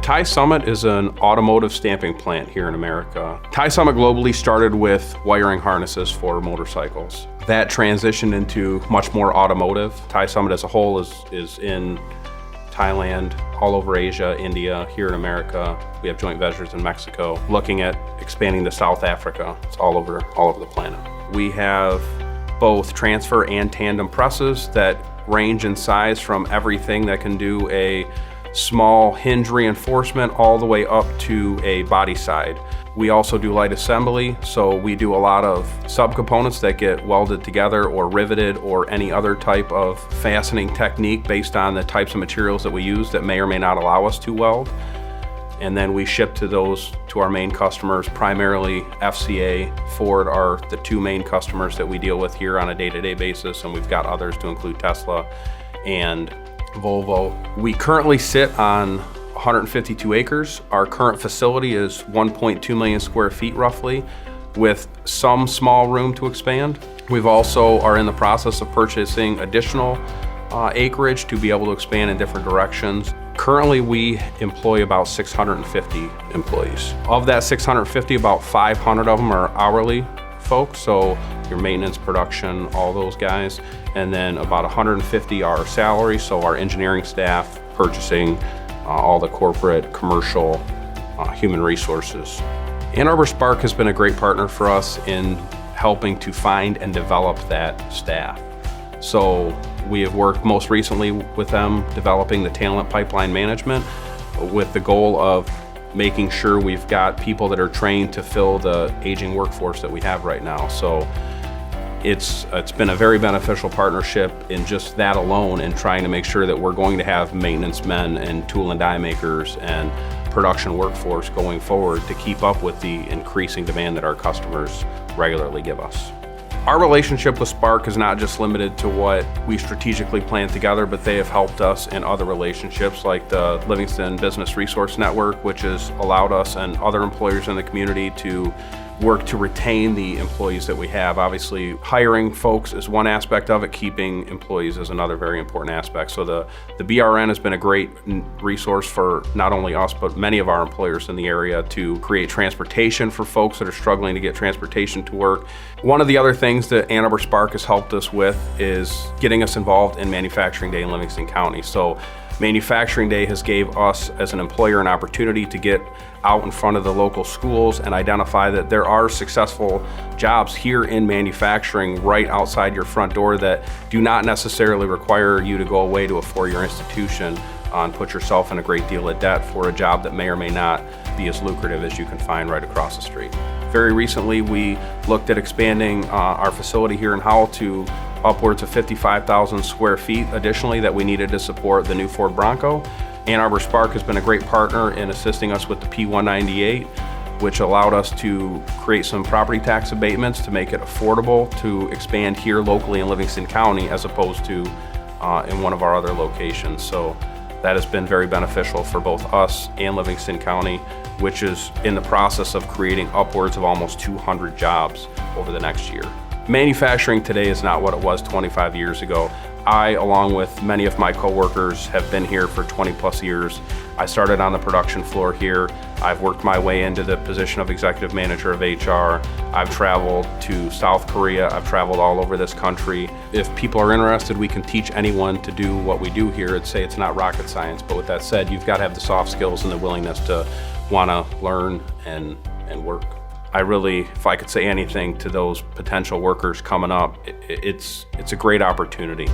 Ty Summit is an automotive stamping plant here in America. Ty Summit globally started with wiring harnesses for motorcycles. That transitioned into much more automotive. Ty Summit as a whole is in Thailand, all over Asia, India, here in America. We have joint ventures in Mexico, looking at expanding to South Africa. It's all over the planet. We have both transfer and tandem presses that range in size from everything that can do a small hinge reinforcement all the way up to a body side. We also do light assembly, so we do a lot of subcomponents that get welded together or riveted or any other type of fastening technique based on the types of materials that we use that may or may not allow us to weld. And then we ship to our main customers, primarily FCA, Ford are the two main customers that we deal with here on a day-to-day basis, and we've got others to include Tesla and Volvo. We currently sit on 152 acres. Our current facility is 1.2 million square feet roughly, with some small room to expand. We've also are in the process of purchasing additional acreage to be able to expand in different directions. Currently, we employ about 650 employees. Of that 650, about 500 of them are hourly folks, so your maintenance, production, all those guys. And then about 150 are salary, so our engineering staff, purchasing, all the corporate, commercial, human resources. Arbor SPARK has been a great partner for us in helping to find and develop that staff. So we have worked most recently with them developing the talent pipeline management with the goal of making sure we've got people that are trained to fill the aging workforce that we have right now. So it's been a very beneficial partnership in just that alone, and trying to make sure that we're going to have maintenance men and tool and die makers and production workforce going forward to keep up with the increasing demand that our customers regularly give us. Our relationship with SPARK is not just limited to what we strategically plan together, but they have helped us in other relationships like the Livingston Business Resource Network, which has allowed us and other employers in the community to work to retain the employees that we have. Obviously, hiring folks is one aspect of it, keeping employees is another very important aspect. So the BRN has been a great resource for not only us, but many of our employers in the area to create transportation for folks that are struggling to get transportation to work. One of the other things that Arbor SPARK has helped us with is getting us involved in Manufacturing Day in Livingston County. So Manufacturing Day has gave us as an employer an opportunity to get out in front of the local schools and identify that there are successful jobs here in manufacturing right outside your front door that do not necessarily require you to go away to a four-year institution and put yourself in a great deal of debt for a job that may or may not be as lucrative as you can find right across the street. Very recently, we looked at expanding our facility here in Howell to upwards of 55,000 square feet additionally that we needed to support the new Ford Bronco. Arbor SPARK has been a great partner in assisting us with the P198, which allowed us to create some property tax abatements to make it affordable to expand here locally in Livingston County as opposed to in one of our other locations. So that has been very beneficial for both us and Livingston County, which is in the process of creating upwards of almost 200 jobs over the next year. Manufacturing today is not what it was 25 years ago. I, along with many of my coworkers, have been here for 20 plus years. I started on the production floor here. I've worked my way into the position of executive manager of HR. I've traveled to South Korea. I've traveled all over this country. If people are interested, we can teach anyone to do what we do here. I'd say it's not rocket science, but with that said, you've got to have the soft skills and the willingness to want to learn and work. I really, if I could say anything to those potential workers coming up, it's a great opportunity.